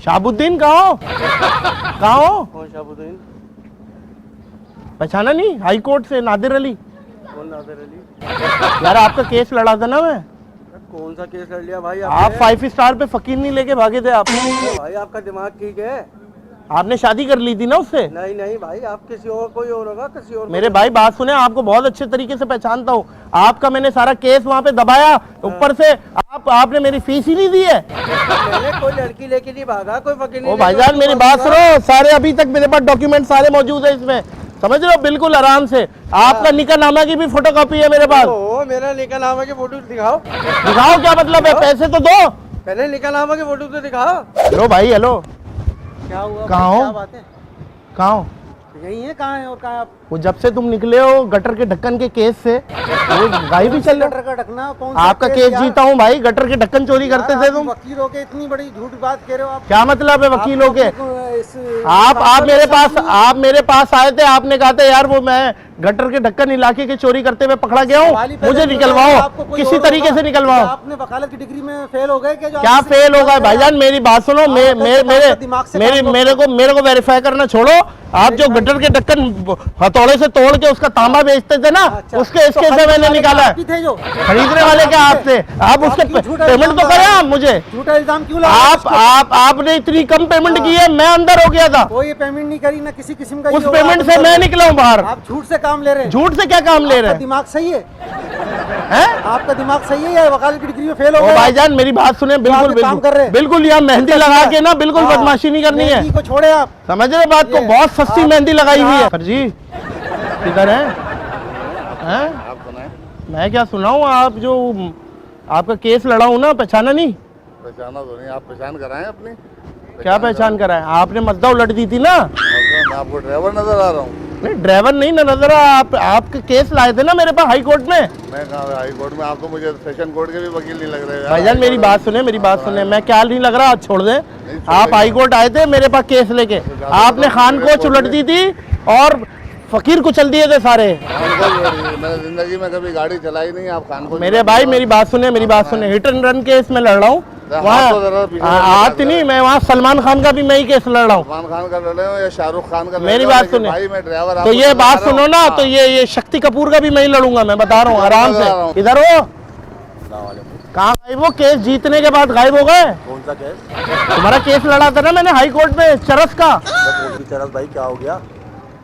शाहबुद्दीन कहाँ हो? कहाँ हो? कौन शाहबुद्दीन? पहचाना नहीं? हाई कोर्ट से नादिर अली। कौन नादिर अली? यार आपका केस लड़ा था ना मैं। कौन सा केस लड़ लिया भाई आप 5 स्टार पे फकीर नहीं लेके भागे थे आप। भाई आपका दिमाग ठीक है? आपने शादी कर ली थी ना उससे? नहीं नहीं भाई, आप किसी और, कोई और होगा, किसी और। मेरे भाई बात सुने, आपको बहुत अच्छे तरीके से पहचानता हूँ। आपका मैंने सारा केस वहाँ पे दबाया, ऊपर से आपने मेरी फीस ही नहीं दी है। मैंने कोई लड़की लेके नहीं भागा, कोई फकीर नहीं। ओ भाईजान मेरी बात सुनो, सारे अभी तक मेरे पास डॉक्यूमेंट सारे मौजूद है इसमें, समझ रहे हो? बिल्कुल आराम से। आपका निकाहनामा की भी फोटोकॉपी है मेरे पास। ओ मेरा निकाहनामा की फोटो दिखाओ। दिखाओ, क्या मतलब है? पैसे तो दो पहले, निकाहनामा की फोटो तो दिखाओ। हेलो भाई, हेलो। क्या हुआ? कहाँ हो? क्या बात है? कहाँ हो? यही है। कहाँ है और कहाँ आप? वो जब से तुम निकले हो गटर के ढक्कन के केस से, वो गायब ही चल रहा। गटर का ढकना? कौन सा आपका केस जीता हूँ भाई, गटर के ढक्कन चोरी करते थे तुम। वकील होके इतनी बड़ी झूठ बात कह रहे हो आप। क्या मतलब है वकील होके? आप मेरे पास आए थे, आपने कहा था यार वो मैं गटर के ढक्कन इलाके के चोरी करते हुए पकड़ा गया हूँ, मुझे निकलवाओ, किसी तरीके से निकलवाओ। आपने वकालत की डिग्री में फेल हो गए क्या? क्या फेल होगा भाईजान? मेरी बात सुनो, मेरे को वेरीफाई करना छोड़ो। आप जो गटर के ढक्कन हथौड़े से तोड़ के उसका तांबा बेचते थे ना, उसके इसके से मैंने निकाला है। खरीदने वाले क्या आपसे? आप उसके पेमेंट तो करें आप मुझे। झूठा इल्जाम क्यों लगा? आपने इतनी कम पेमेंट की है, मैं अंदर हो गया था। कोई पेमेंट नहीं करी ना किसी किस्म का। उस पेमेंट से मैं निकला हूँ बाहर। आप झूठ से काम ले रहे हैं। झूठ से क्या काम ले रहे हैं? दिमाग सही है? हैं? आपका दिमाग सही है या वकालत की डिग्री में फेल हो गए? भाईजान मेरी बात सुने, बिल्कुल बिल्कुल यहाँ मेहंदी लगा के ना बिल्कुल बदमाशी नहीं करनी है। को छोड़े आप, समझ रहे बात को? बहुत सस्ती मेहंदी लगाई हुई है। जी किधर है? मैं क्या सुनाऊं? आप जो आपका केस लड़ा हूं ना, पहचाना नहीं? पहचाना तो नहीं। आप पहचान कराएं अपनी। क्या पहचान कराएं? आपने मद्दा उलट दी थी ना। मैं आपको ड्राइवर नजर आ रहा हूँ? नहीं ड्राइवर नहीं ना नजर आ। आपके केस लाए थे ना मेरे पास हाई कोर्ट में। मैं कहा हाई कोर्ट में? आप तो मुझे सेशन कोर्ट के भी वकील नहीं लग रहे। भाईजान मेरी बात सुने, मेरी बात सुने। मैं क्या नहीं लग रहा, छोड़ दे। आप हाई कोर्ट आए थे मेरे पास केस लेके, आपने खान कोच उलट दी थी और फकीर को चल दिए थे सारे। मैंने जिंदगी में कभी गाड़ी चलाई नहीं। आप खान को? मेरे भाई मेरी बात सुने, मेरी बात सुने। हिट एंड रन केस में लड़ रहा हूँ वहाँ। आती नहीं, मैं वहाँ सलमान खान का भी मैं ही केस लड़ रहा हूँ। सलमान खान का लड़ रहे हो या शाहरुख खान का? मेरी बात सुने भाई, मैं ड्राइवर। तो ये बात सुनो ना, तो ये शक्ति कपूर का भी मैं ही लड़ूंगा। मैं बता रहा हूँ आराम से। इधर हो। कहाँ गायब हो? केस जीतने के बाद गायब हो गए। कौन सा केस? तुम्हारा केस लड़ा था ना मैंने हाई कोर्ट में, चरस का। चरस भाई क्या हो गया?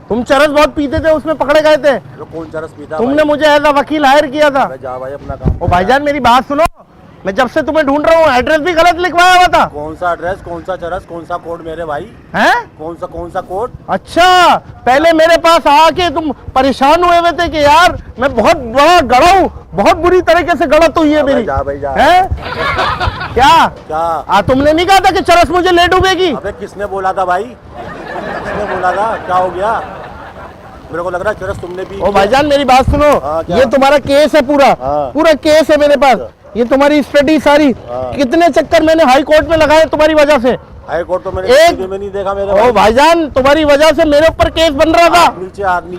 तुम चरस बहुत पीते थे, उसमें पकड़े गए थे। कौन चरस पीता? तुमने मुझे एज अ वकील हायर किया था। जा भाई अपना काम। ओ भाईजान मेरी बात सुनो, मैं जब से तुम्हें ढूंढ रहा हूँ, एड्रेस भी गलत लिखवाया हुआ था। कौन सा एड्रेस, कौन सा चरस, कौन सा कोड मेरे भाई? हैं? कौन सा कोड? अच्छा, पहले मेरे पास आके तुम परेशान हुए थे कि यार मैं बहुत बड़ा गड़ा हूँ, बहुत बुरी तरीके से गलत हुई है मेरी। जा भाई जा। हैं? क्या? क्या? तुमने नहीं कहा था कि चरस मुझे ले डूबेगी? अबे किसने बोला था भाई? किसने बोला था? क्या हो गया? मेरे को लग रहा है चरस तुमने भी। ओ भाईजान मेरी बात सुनो, ये तुम्हारा केस है, पूरा केस है मेरे पास। ये तुम्हारी स्टडी सारी, कितने चक्कर मैंने हाई कोर्ट में लगाए तुम्हारी वजह से। हाई कोर्ट तो मैंने में नहीं देखा मेरे। ओ भाईजान तुम्हारी वजह से मेरे ऊपर केस बन रहा था।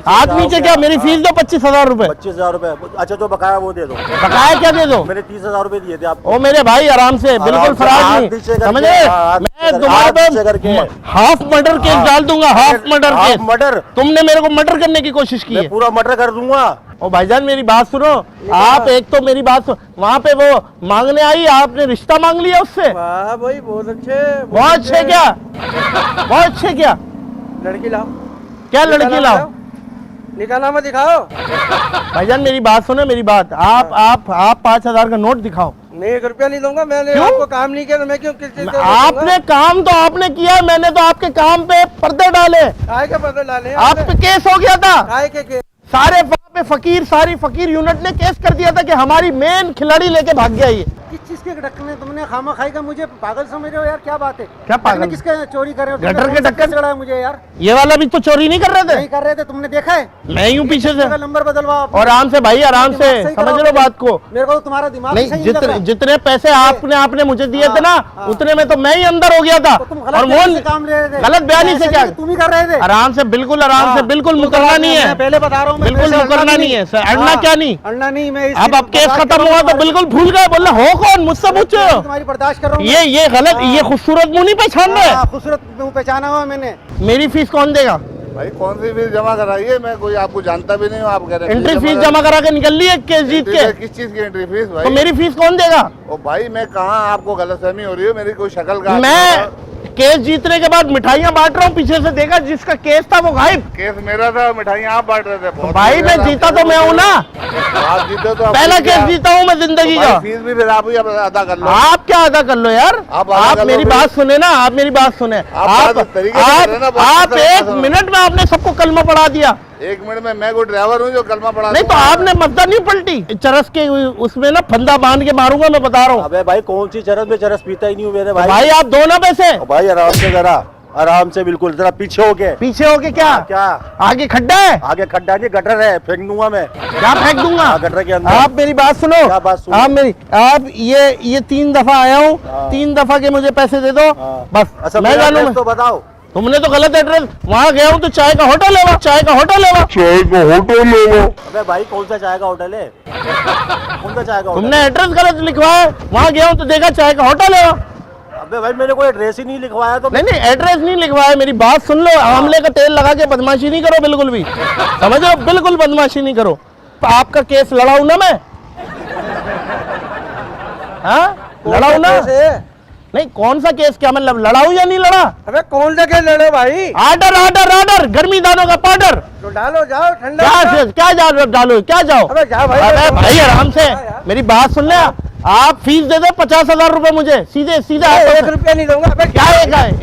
हाथ नीचे क्या? मेरी फीस दो 25,000 रुपए। 25,000 रुपए? अच्छा जो बकाया वो दे दो। बकाया क्या दे दो? मैंने 30,000 रुपए दिए थे आपको। ओ मेरे भाई आराम से, बिल्कुल फराज नहीं, समझे? मैं तुम्हारे पे हाफ मर्डर केस डाल दूंगा, हाफ मर्डर केस। मर्डर? तुमने मेरे को मर्डर करने की कोशिश की है। पूरा मर्डर कर दूंगा। ओ भाईजान मेरी बात सुनो, आप एक तो मेरी बात सुनो, वहाँ पे वो मांगने आई, आपने रिश्ता मांग लिया उससे। वाह भाई बहुत अच्छे। बहुत अच्छे क्या? बहुत अच्छे क्या? लड़की लाओ। क्या लड़की लाओ? निकाहनामा दिखाओ। भाईजान मेरी बात सुनो, मेरी बात। आप 5,000 का नोट दिखाओ। मैं 1 रुपया नहीं दूंगा। मैंने आपको काम नहीं किया तो मैं क्यों किस चीज से आपने काम तो आपने किया, मैंने तो आपके काम पे पर्दे डाले। काय के पर्दे डाले? आप पे केस हो गया था। काय के? सारे वहाँ पे सारी फकीर यूनिट ने केस कर दिया था कि हमारी मेन खिलाड़ी लेके भाग गया ये। किस चीज के ढक्कन? तुमने खामा खाई का मुझे पागल समझ रहे हो यार? क्या बात है? क्या पागल? किसका चोरी कर रहे हो? गटर के ढक्कन चढ़ा है मुझे यार। ये वाला भी तो चोरी नहीं कर रहे थे? नहीं कर रहे थे। तुमने देखा है? मैं यूं पीछे से नंबर बदलवाओ। और आराम से भाई, आराम से समझ लो बात को। मेरे को तुम्हारा दिमाग नहीं, जितने पैसे आपने मुझे दिए थे ना, उतने में तो मैं ही अंदर हो गया था। और वो गलत बयानी से क्या? तुम ही कर रहे थे। आराम से, बिल्कुल आराम से, बिल्कुल मुकरना नहीं है। पहले बता रहा हूँ, बिल्कुल मुकरना नहीं है। अड़ना क्या नहीं? अड़ना नहीं। मैं अब केस खत्म हुआ तो बिल्कुल भूल गए, बोलना हो कौन? मुझसे पूछते हो? तुम्हारी बर्दाश्त कर रहा हूँ ये गलत, ये खूबसूरत मुंह नहीं पहचान रहे? खूबसूरत मुंह पहचाना हुआ मैंने। मेरी फीस कौन देगा? भाई कौन सी फीस जमा कराइए, मैं कोई आपको जानता भी नहीं हूँ, आप कह रहे हैं एंट्री फीस जमा करा के निकल ली है केस जीत के। किस चीज की एंट्री फीस भाई? तो मेरी फीस कौन देगा? ओ भाई मैं कहाँ, आपको गलतफहमी हो रही है, मेरी कोई शक्ल का मैं केस जीतने के बाद मिठाइयाँ बांट रहा हूँ, पीछे से देखा जिसका केस था वो गायब। केस मेरा था, मिठाइयाँ आप बांट रहे थे। बहुत भाई मैं जीता तो मैं हूँ ना, आप जीते तो पहला केस जीता हूँ मैं जिंदगी का। फीस भी फिर आप ही अदा कर लो। आप क्या अदा कर लो यार, आप अदा आप कर लो मेरी फिर। बात सुने ना, आप मेरी बात सुने। आप इस तरीके से कर रहे हैं ना, बात आप कर रहे हैं एक ना। मिनट में आपने सबको कलमा पढ़ा दिया। 1 मिनट में मैं कोई ड्राइवर हूँ जो कलमा पढ़ा नहीं तो दूंगा? आपने मद्दा नहीं पलटी, चरस के उसमें ना फंदा बांध के मारूंगा, मैं बता रहा हूँ। अबे भाई कौन सी चरस में, चरस पीता ही नहीं हूँ मेरे भाई। भाई आप दो ना पैसे। भाई आराम से जरा, आराम से, बिल्कुल जरा पीछे होके। पीछे होके क्या? क्या आगे खड्डा है? आगे खड्डा नहीं, गटर है, फेंक दूंगा मैं। क्या फेंक दूंगा? हाँ, गटर के अंदर। आप मेरी बात सुनो, क्या बात सुनो? आप ये 3 दफा आया हूँ, हाँ। 3 दफा के मुझे पैसे दे दो हाँ। बस। अच्छा मैं मेरा जानू एड्रेस तो बताओ। तुमने तो गलत एड्रेस, वहाँ गया हूँ तो चाय का होटल है, वहाँ चाय का होटल है वहाँ। अबे भाई कौन सा चाय का होटल है? कौन सा चाय का होटल? तुमने एड्रेस गलत लिखवाया, वहाँ गया हूँ तो देखा चाय का होटल है वहाँ। अबे भाई मैंने कोई एड्रेस ही नहीं लिखवाया तो। नहीं एड्रेस नहीं लिखवाया, मेरी बात सुन लो, आंवले का तेल लगा के बदमाशी नहीं करो बिल्कुल भी, समझ रहे हो? बिल्कुल बदमाशी नहीं करो। तो आपका केस लड़ाऊ ना मैं, हाँ लड़ाऊ ना? नहीं कौन सा केस, क्या मतलब लड़ाऊ या नहीं लड़ा? अबे कौन सा केस लड़े भाई? आर्डर आर्डर आर्डर, गर्मी दानों का पाउडर। तो डालो, जाओ ठंडा। क्या जाओ डालो, क्या जाओ? अबे जा भाई। अबे भाई आराम से, मेरी बात सुन ले। आप फीस दे दो 50,000 रुपए मुझे, सीधे सीधे। 1 रुपया नहीं दूंगा। अबे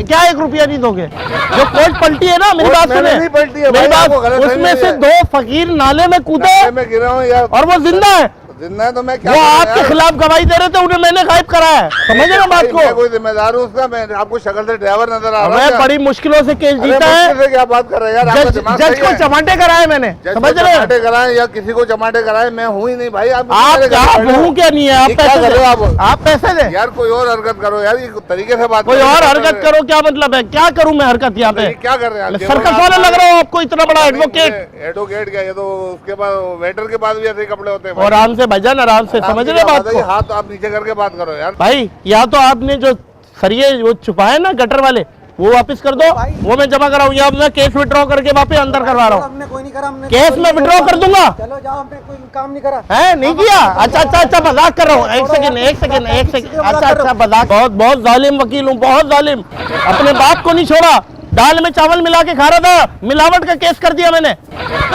क्या 1 रुपया नहीं दोगे? जो कोर्ट पलटी है ना, मेरी कोर्ट बात मैंने सुने, नहीं पलटी है मेरी भाई, बात, आपको गलत उसमें फहमी से है। 2 फकीर नाले में कूदे मैं गिरा हूँ यार, और वो जिंदा है। जिंदा है तो मैं क्या वो करूं आपके यार? खिलाफ गवाही दे रहे थे, उन्हें मैंने गायब कराया है, समझ रहे हो बात भाई, मैं को? कोई जिम्मेदार हूँ उसका? मैं आपको शक्ल से ड्राइवर नजर आ रहा मैं हूँ? बड़ी मुश्किलों से केस अरे जीता है, मुश्किल से क्या बात कर रहे हैं यार? आपका दिमाग जज सही को है? चमाटे कराए मैंने, जज समझ को रहे हो? चमाटे कराए या किसी को चमाटे कराए, मैं हूँ ही नहीं भाई। आप आप मेरे घर पे हूँ क्या नहीं है? आप ये क्या पैसे कर रहे हो दे, आप? आप पैसे दे, यार कोई और हरकत करो यार, ये तरीके से बात कोई करो। और क्या हरकत कर रहे करो, क्या मतलब है? क्या करूं मैं हरकत यहाँ पे? हैं? ये क्या कर रहे हैं मैं आप? सर्कस वाला लग रहा हूँ आपको, इतना बड़ा एडवोकेट। एडवोकेट क्या? ये तो उसके बाद वेटर के पास भी ऐसे ही कपड़े होते हैं भाई। और आराम से भाईजान, आराम से, समझ रहे बात को? हाथ आप नीचे करके बात करो यार। भाई या तो आपने जो सरिये वो छुपाए ना गटर वाले, वो वापस कर दो, वो मैं जमा कराऊं, या मैं केस विड्रॉ करके वापस अंदर करवा रहा हूँ। हमने कोई नहीं करा, हमने केस में विड्रॉ कर दूंगा। चलो जाओ, हमने कोई काम नहीं करा। है नहीं किया? अच्छा मजाक कर रहा हूँ, एक सेकंड। अच्छा मजाक, बहुत जालिम वकील हूँ, बहुत जालिम। अपने बाप को नहीं छोड़ा, दाल में चावल मिला के खा रहा था, मिलावट का केस कर दिया मैंने।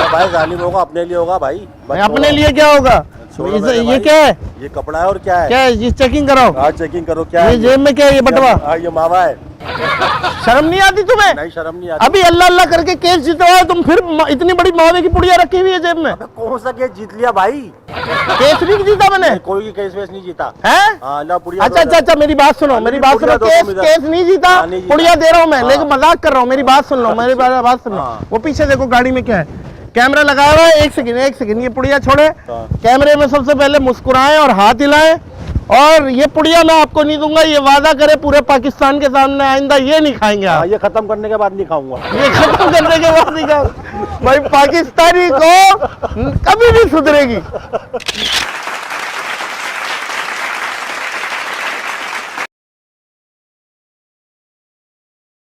भाई जालिम होगा अपने लिए होगा भाई। मैं अपने लिए क्या होगा? छोड़ो मेरे ये भाई। क्या है? ये कपड़ा है और क्या है? क्या है? ये चेकिंग कराओ। हाँ चेकिंग करो, क्या ये है? जेब में क्या है? ये बटवा? हाँ ये मावा है। शर्म नहीं आती तुम्हें? नहीं शर्म नहीं आती। अभी अल्लाह अल्लाह करके केस जितवाया तुम, फिर इतनी बड़ी मावे की पुड़िया रखी हुई है जेब में। अबे कौन सा केस जीत लिया भाई? केस नहीं जीता मैंने, कोई केस वेस नहीं जीता। है? हाँ अल्लाह पुड़िया। अच्छा मेरी बात सुनो, मेरी बात सुनो। केस नहीं जीता, हाँ, नहीं जीता। पुड़िया दे रहा हूँ मैं, हाँ। लेकिन मजाक कर रहा हूँ। मेरी बात सुन लो, मेरी बात सुन लो। हाँ। वो पीछे देखो गाड़ी में क्या है, कैमरा लगाया हुआ है। एक सेकंड, ये पुड़िया छोड़े, हाँ। कैमरे में सबसे पहले मुस्कुराएं और हाथ हिलाएं। और ये पुड़िया मैं आपको नहीं दूंगा, ये वादा करे पूरे पाकिस्तान के सामने, आइंदा ये नहीं खाएंगे आप। हाँ ये खत्म करने के बाद नहीं खाऊंगा। ये खत्म करने के बाद नहीं खाओ भाई, पाकिस्तानी को कभी नहीं सुधरेगी।